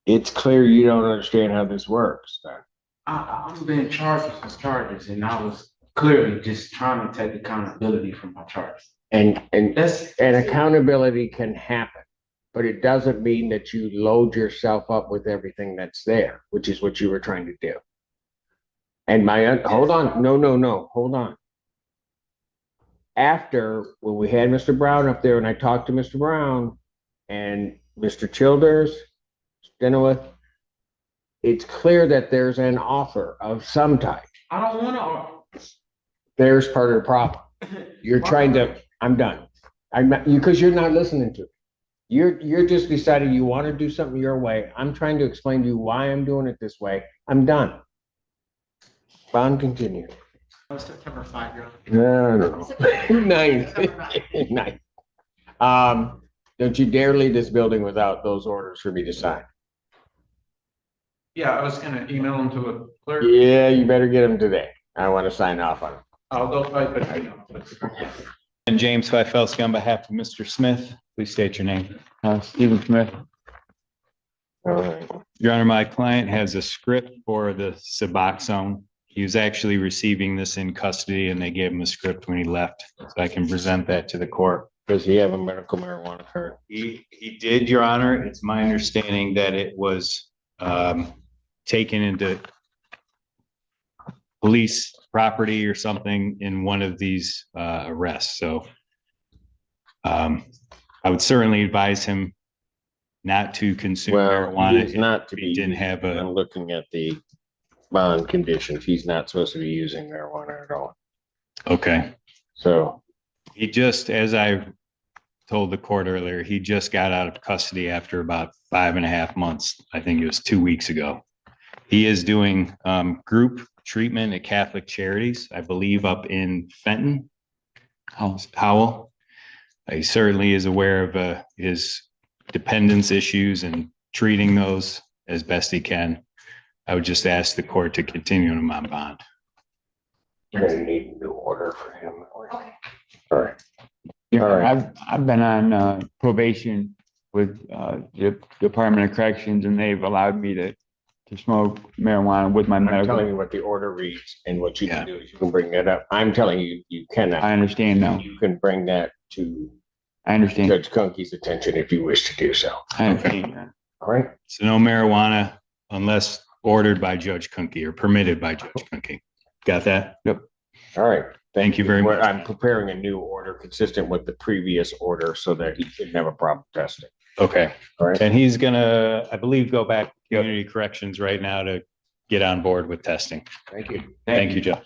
it's clear you don't understand how this works. I'm being charged with some charges and I was clearly just trying to take accountability for my charges. And That's accountability can happen, but it doesn't mean that you load yourself up with everything that's there, which is what you were trying to do. And hold on, no, hold on. After, when we had Mr. Brown up there and I talked to Mr. Brown and Mr. Childers, Denowith, it's clear that there's an offer of some type. I don't want to. There's part of the problem. You're trying to, I'm done. Because you're not listening to it. You're just deciding you want to do something your way. I'm trying to explain to you why I'm doing it this way. I'm done. Bond continue. September 5, Your Honor. No. Nine. Don't you dare leave this building without those orders for me to sign. Yeah, I was gonna email them to a clerk. Yeah, you better get them today. I want to sign off on them. I'll go type it. And James Fifelski on behalf of Mr. Smith, please state your name. Stephen Smith. All right. Your Honor, my client has a script for the Suboxone. He was actually receiving this in custody and they gave him a script when he left. So I can present that to the court. Does he have a medical marijuana card? He did, Your Honor. It's my understanding that it was taken into police property or something in one of these arrests. So I would certainly advise him not to consume marijuana. He's not to if be. he didn't have a. I'm looking at the bond conditions. He's not supposed to be using marijuana at all. Okay. So He just, as I told the court earlier, he just got out of custody after about 5.5 months. I think it was 2 weeks ago. He is doing group treatment at Catholic Charities, I believe up in Fenton, Howell. He certainly is aware of his dependence issues and treating those as best he can. I would just ask the court to continue him on bond. you're gonna need a new order for him. Okay. All right. Yeah, All right. I've been on probation with the Department of Corrections and they've allowed me to smoke marijuana with my I'm telling medical. you what the order reads and what you can do is you can bring that up. I'm telling you, you cannot. I understand now. You can bring that to I understand. Judge Kunke's attention if you wish to do so. I understand. All right. So no marijuana unless ordered by Judge Kunke or permitted by Judge Kunke. Got that? Yep. All right. Thank you very much. I'm preparing a new order consistent with the previous order so that he shouldn't have a problem testing. Okay. All right. And he's gonna, I believe, go back to community corrections right now to get on board with testing. Thank you. Thank you, Joe.